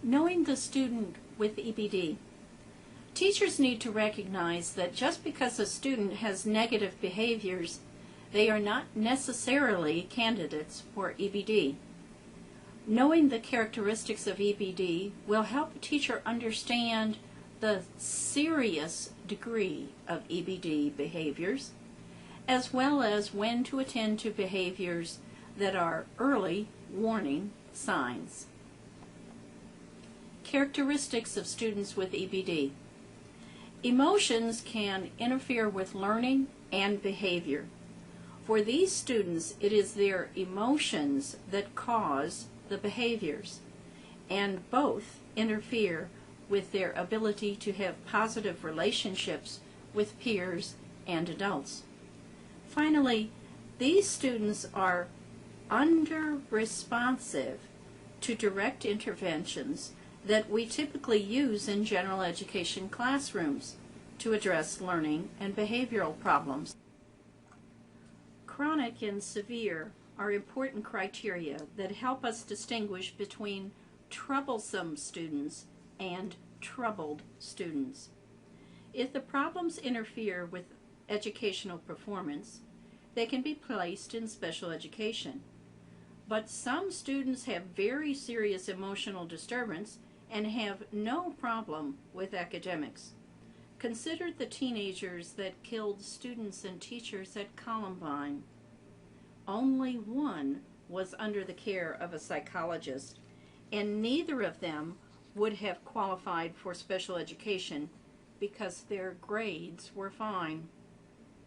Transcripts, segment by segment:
Knowing the student with EBD. Teachers need to recognize that just because a student has negative behaviors, they are not necessarily candidates for EBD. Knowing the characteristics of EBD will help a teacher understand the serious degree of EBD behaviors, as well as when to attend to behaviors that are early warning signs. Characteristics of students with EBD. Emotions can interfere with learning and behavior. For these students, it is their emotions that cause the behaviors, and both interfere with their ability to have positive relationships with peers and adults. Finally, these students are under-responsive to direct interventions that we typically use in general education classrooms to address learning and behavioral problems. Chronic and severe are important criteria that help us distinguish between troublesome students and troubled students. If the problems interfere with educational performance, they can be placed in special education. But some students have very serious emotional disturbance and have no problem with academics. Consider the teenagers that killed students and teachers at Columbine. Only one was under the care of a psychologist, and neither of them would have qualified for special education because their grades were fine.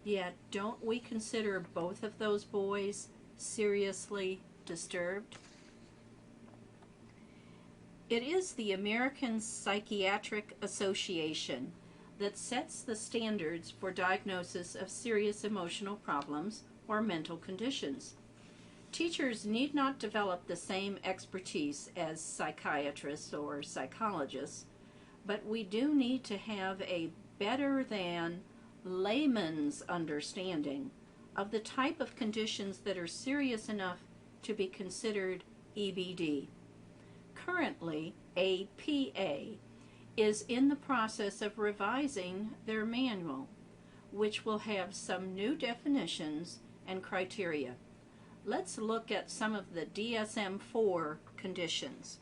Yet, don't we consider both of those boys seriously disturbed? It is the American Psychiatric Association that sets the standards for diagnosis of serious emotional problems or mental conditions. Teachers need not develop the same expertise as psychiatrists or psychologists, but we do need to have a better than layman's understanding of the type of conditions that are serious enough to be considered EBD. Currently, APA is in the process of revising their manual, which will have some new definitions and criteria. Let's look at some of the DSM-4 conditions.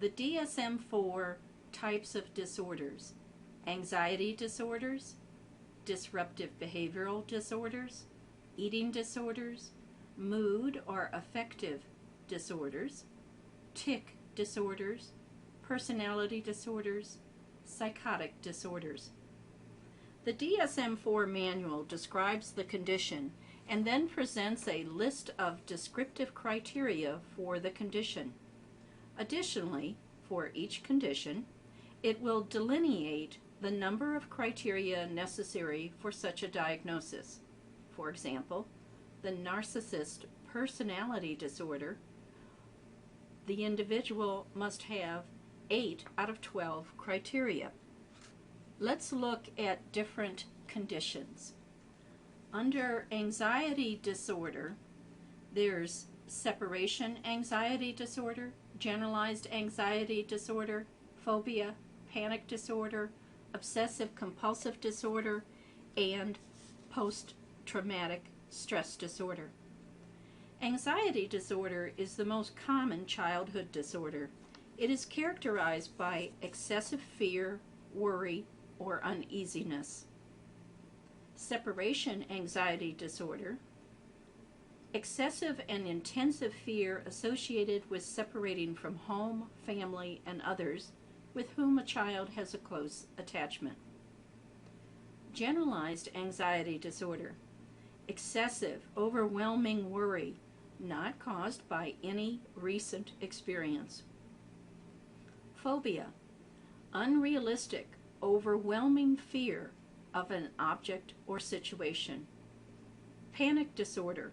The DSM-4 types of disorders: anxiety disorders, disruptive behavioral disorders, eating disorders, mood or affective disorders, tic disorders, personality disorders, psychotic disorders. The DSM-4 manual describes the condition and then presents a list of descriptive criteria for the condition. Additionally, for each condition, it will delineate the number of criteria necessary for such a diagnosis. For example, the narcissist personality disorder, the individual must have 8 out of 12 criteria. Let's look at different conditions. Under anxiety disorder, there's separation anxiety disorder, generalized anxiety disorder, phobia, panic disorder, obsessive compulsive disorder, and post-traumatic stress disorder. Anxiety disorder is the most common childhood disorder. It is characterized by excessive fear, worry, or uneasiness. Separation anxiety disorder: excessive and intensive fear associated with separating from home, family, and others with whom a child has a close attachment. Generalized anxiety disorder: excessive, overwhelming worry, not caused by any recent experience. Phobia: unrealistic, overwhelming fear of an object or situation. Panic disorder: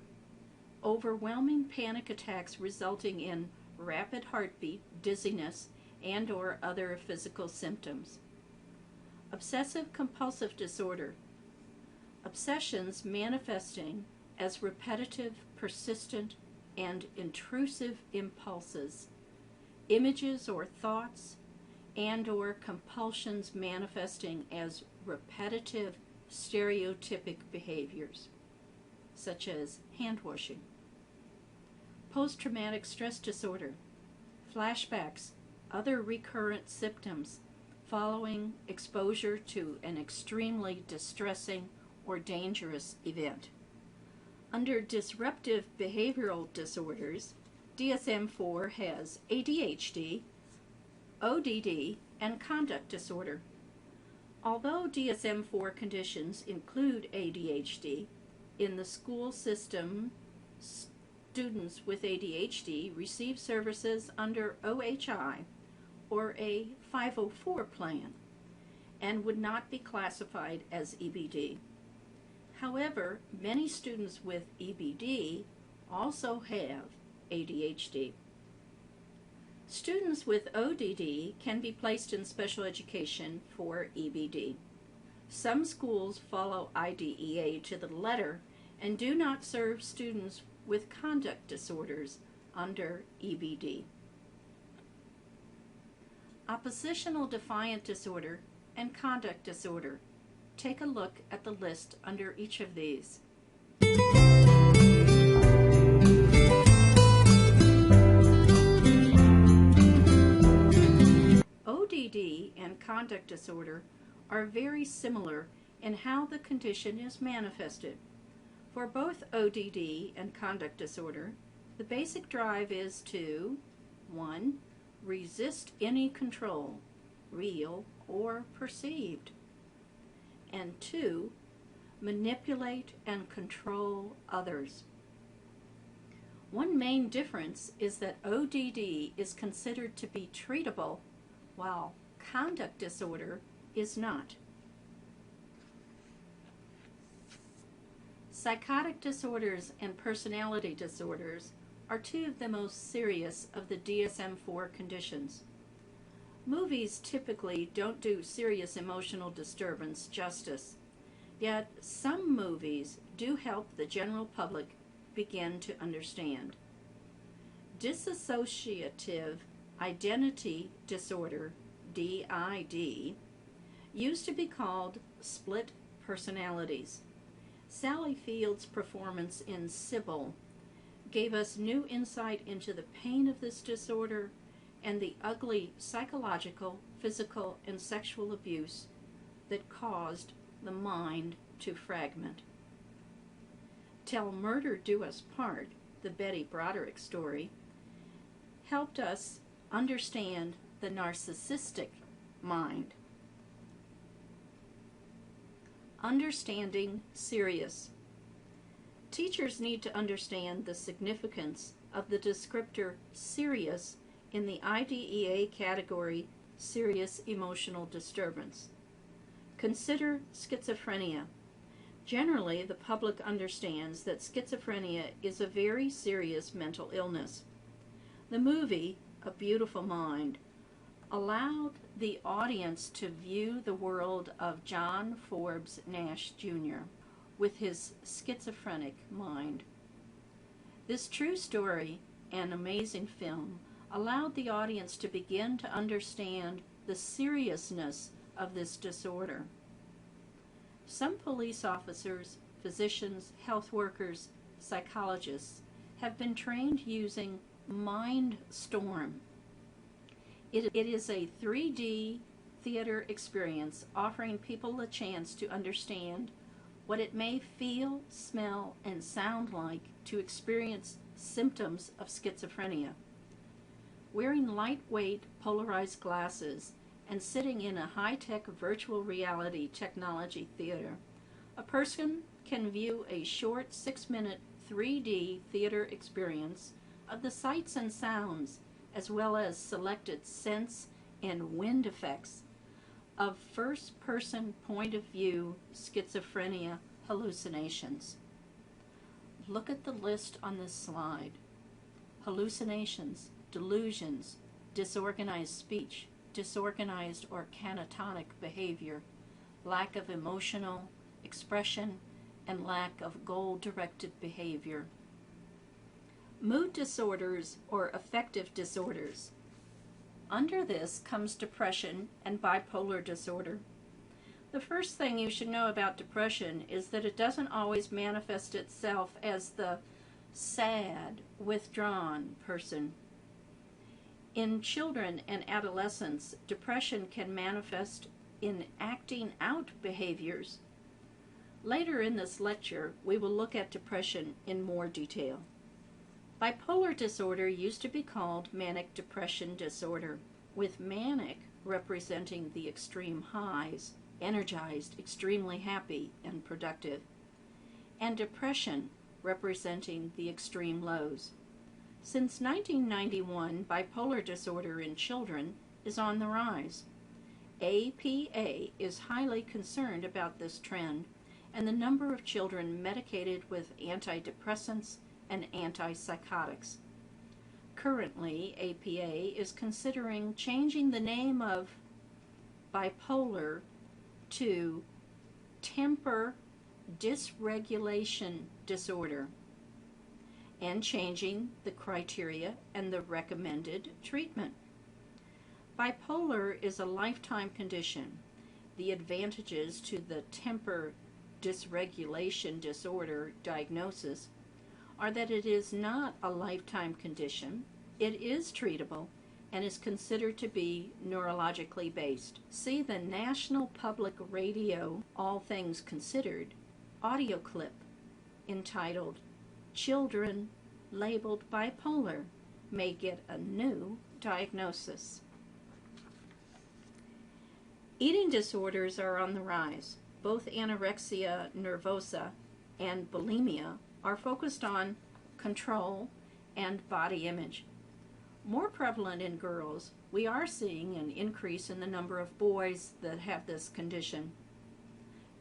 overwhelming panic attacks resulting in rapid heartbeat, dizziness, and/or other physical symptoms. Obsessive compulsive disorder: obsessions manifesting as repetitive, persistent, and intrusive impulses, images or thoughts, and/or compulsions manifesting as repetitive, stereotypic behaviors, such as hand-washing. Post-traumatic stress disorder, flashbacks, other recurrent symptoms following exposure to an extremely distressing or dangerous event. Under disruptive behavioral disorders, DSM-4 has ADHD, ODD, and conduct disorder. Although DSM-4 conditions include ADHD, in the school system, students with ADHD receive services under OHI or a 504 plan and would not be classified as EBD. However, many students with EBD also have ADHD. Students with ODD can be placed in special education for EBD. Some schools follow IDEA to the letter and do not serve students with conduct disorders under EBD. Oppositional defiant disorder and conduct disorder. Take a look at the list under each of these. ODD and conduct disorder are very similar in how the condition is manifested. For both ODD and conduct disorder, the basic drive is to 1. Resist any control, real or perceived, and 2. Manipulate and control others. One main difference is that ODD is considered to be treatable, while conduct disorder is not. Psychotic disorders and personality disorders are two of the most serious of the DSM-4 conditions. Movies typically don't do serious emotional disturbance justice, yet some movies do help the general public begin to understand. Dissociative identity disorder, DID, used to be called split personalities. Sally Field's performance in Sybil gave us new insight into the pain of this disorder and the ugly psychological, physical, and sexual abuse that caused the mind to fragment. Till Murder Do Us Part, the Betty Broderick story, helped us understand the narcissistic mind. Understanding serious. Teachers need to understand the significance of the descriptor serious in the IDEA category serious emotional disturbance. Consider schizophrenia. Generally, the public understands that schizophrenia is a very serious mental illness. The movie, A Beautiful Mind, allowed the audience to view the world of John Forbes Nash Jr. with his schizophrenic mind. This true story and amazing film allowed the audience to begin to understand the seriousness of this disorder. Some police officers, physicians, health workers, psychologists have been trained using MindStorm. It is a 3D theater experience offering people a chance to understand what it may feel, smell, and sound like to experience symptoms of schizophrenia. Wearing lightweight polarized glasses and sitting in a high-tech virtual reality technology theater, a person can view a short 6-minute 3D theater experience of the sights and sounds, as well as selected sense and wind effects of first-person point of view schizophrenia hallucinations. Look at the list on this slide. Hallucinations, delusions, disorganized speech, disorganized or catatonic behavior, lack of emotional expression, and lack of goal-directed behavior. Mood disorders or affective disorders. Under this comes depression and bipolar disorder. The first thing you should know about depression is that it doesn't always manifest itself as the sad, withdrawn person. In children and adolescents, depression can manifest in acting out behaviors. Later in this lecture, we will look at depression in more detail. Bipolar disorder used to be called manic depression disorder, with manic representing the extreme highs, energized, extremely happy, and productive, and depression representing the extreme lows. Since 1991, bipolar disorder in children is on the rise. APA is highly concerned about this trend and the number of children medicated with antidepressants and antipsychotics. Currently, APA is considering changing the name of bipolar to temper dysregulation disorder and changing the criteria and the recommended treatment. Bipolar is a lifetime condition. The advantages to the temper dysregulation disorder diagnosis are that it is not a lifetime condition, it is treatable, and is considered to be neurologically based. See the National Public Radio All Things Considered audio clip entitled "Children Labeled Bipolar May Get a New Diagnosis." Eating disorders are on the rise. Both anorexia nervosa and bulimia are focused on control and body image. More prevalent in girls, we are seeing an increase in the number of boys that have this condition.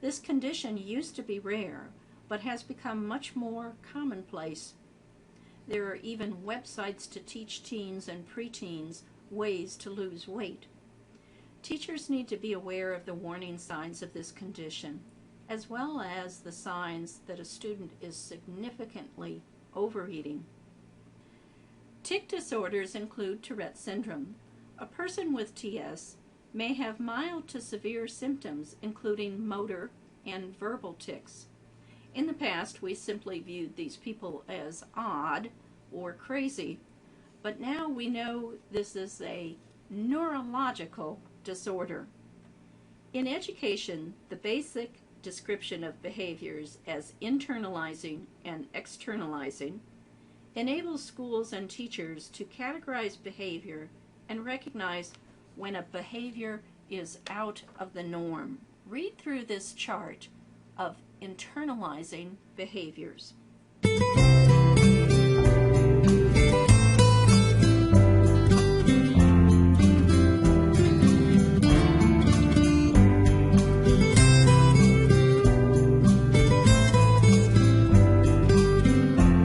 This condition used to be rare, but has become much more commonplace. There are even websites to teach teens and preteens ways to lose weight. Teachers need to be aware of the warning signs of this condition, as well as the signs that a student is significantly overeating. Tic disorders include Tourette syndrome. A person with TS may have mild to severe symptoms, including motor and verbal tics. In the past, we simply viewed these people as odd or crazy, but now we know this is a neurological disorder. In education, the basic description of behaviors as internalizing and externalizing enables schools and teachers to categorize behavior and recognize when a behavior is out of the norm. Read through this chart of internalizing behaviors.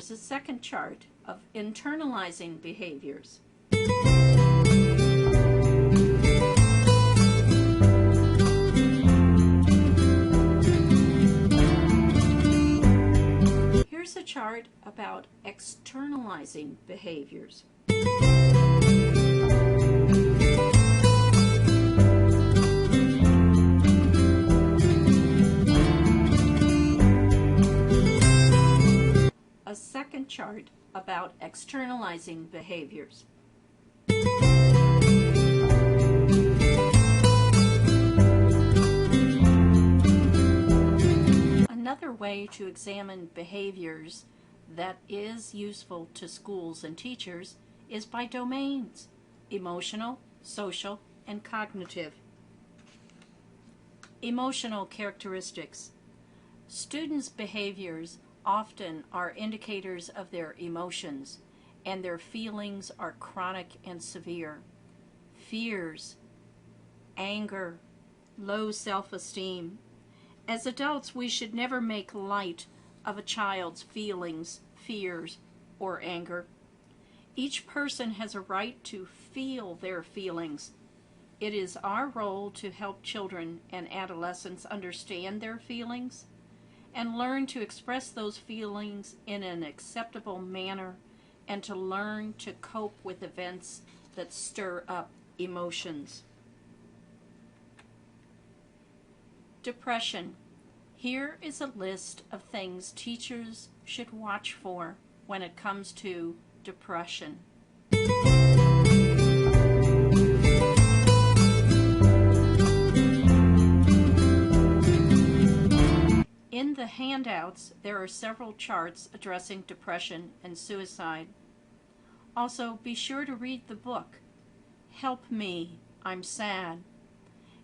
There's a second chart of internalizing behaviors. Here's a chart about externalizing behaviors. A second chart about externalizing behaviors. Another way to examine behaviors that is useful to schools and teachers is by domains: emotional, social, and cognitive. Emotional characteristics. Students' behaviors often are indicators of their emotions, and their feelings are chronic and severe. Fears, anger, low self-esteem. As adults, we should never make light of a child's feelings, fears, or anger. Each person has a right to feel their feelings. It is our role to help children and adolescents understand their feelings and learn to express those feelings in an acceptable manner, and to learn to cope with events that stir up emotions. Depression. Here is a list of things teachers should watch for when it comes to depression. In the handouts, there are several charts addressing depression and suicide. Also, be sure to read the book, Help Me, I'm Sad.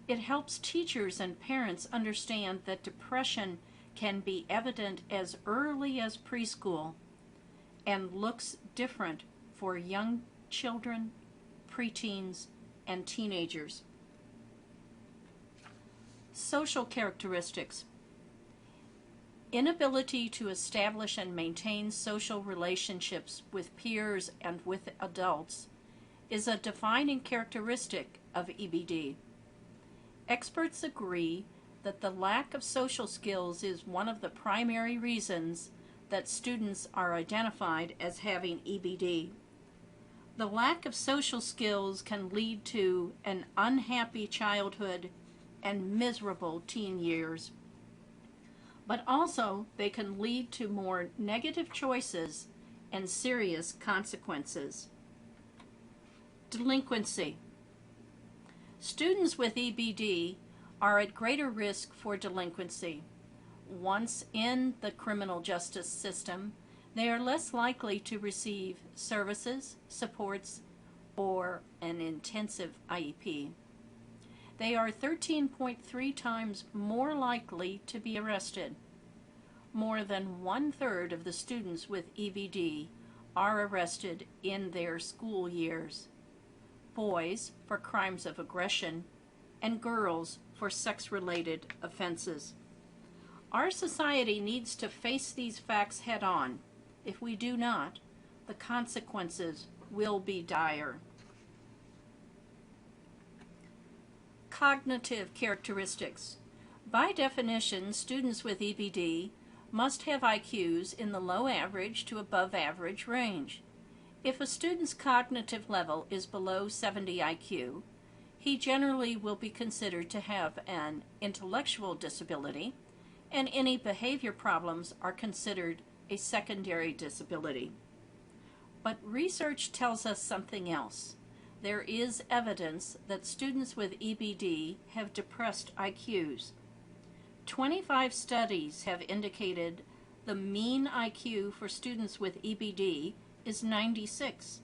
It helps teachers and parents understand that depression can be evident as early as preschool and looks different for young children, preteens, and teenagers. Social characteristics. Inability to establish and maintain social relationships with peers and with adults is a defining characteristic of EBD. Experts agree that the lack of social skills is one of the primary reasons that students are identified as having EBD. The lack of social skills can lead to an unhappy childhood and miserable teen years. But also they can lead to more negative choices and serious consequences. Delinquency. Students with EBD are at greater risk for delinquency. Once in the criminal justice system, they are less likely to receive services, supports, or an intensive IEP. They are 13.3 times more likely to be arrested. More than 1/3 of the students with EBD are arrested in their school years. Boys for crimes of aggression and girls for sex-related offenses. Our society needs to face these facts head-on. If we do not, the consequences will be dire. Cognitive characteristics. By definition, students with EBD must have IQs in the low average to above average range. If a student's cognitive level is below 70 IQ, he generally will be considered to have an intellectual disability, and any behavior problems are considered a secondary disability. But research tells us something else. There is evidence that students with EBD have depressed IQs. 25 studies have indicated the mean IQ for students with EBD is 96.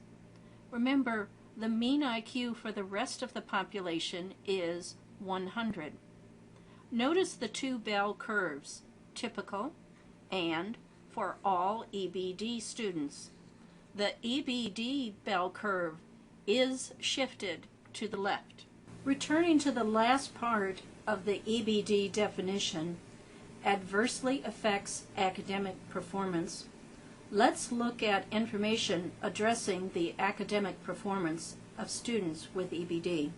Remember, the mean IQ for the rest of the population is 100. Notice the two bell curves, typical and for all EBD students. The EBD bell curve is shifted to the left. Returning to the last part of the EBD definition, adversely affects academic performance. Let's look at information addressing the academic performance of students with EBD.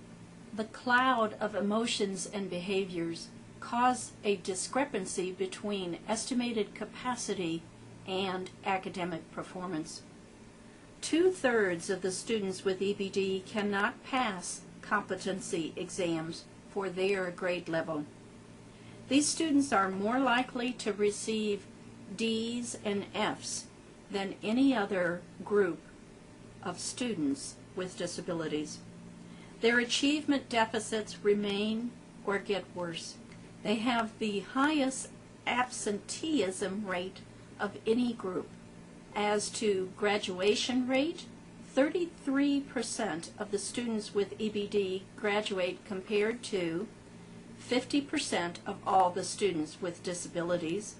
The cloud of emotions and behaviors cause a discrepancy between estimated capacity and academic performance. 2/3 of the students with EBD cannot pass competency exams for their grade level. These students are more likely to receive D's and F's than any other group of students with disabilities. Their achievement deficits remain or get worse. They have the highest absenteeism rate of any group. As to graduation rate, 33% of the students with EBD graduate compared to 50% of all the students with disabilities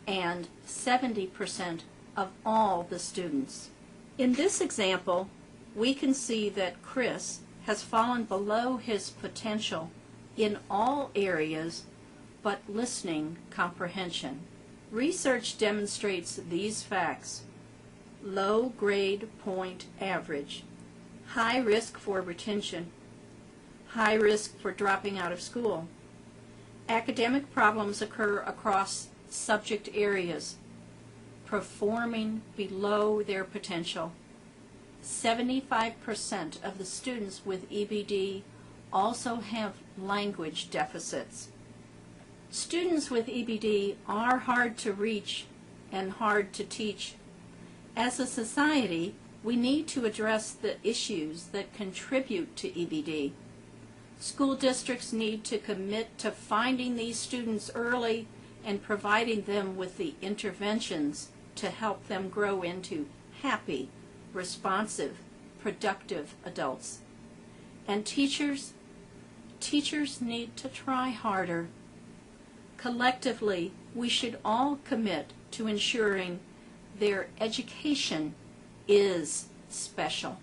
and 70% of all the students. In this example, we can see that Chris has fallen below his potential in all areas but listening comprehension. Research demonstrates these facts: low grade point average, high risk for retention, high risk for dropping out of school. Academic problems occur across subject areas, performing below their potential, 75% of the students with EBD also have language deficits. Students with EBD are hard to reach and hard to teach. As a society, we need to address the issues that contribute to EBD. School districts need to commit to finding these students early and providing them with the interventions to help them grow into happy, responsive, productive adults. And teachers need to try harder. Collectively, we should all commit to ensuring their education is special.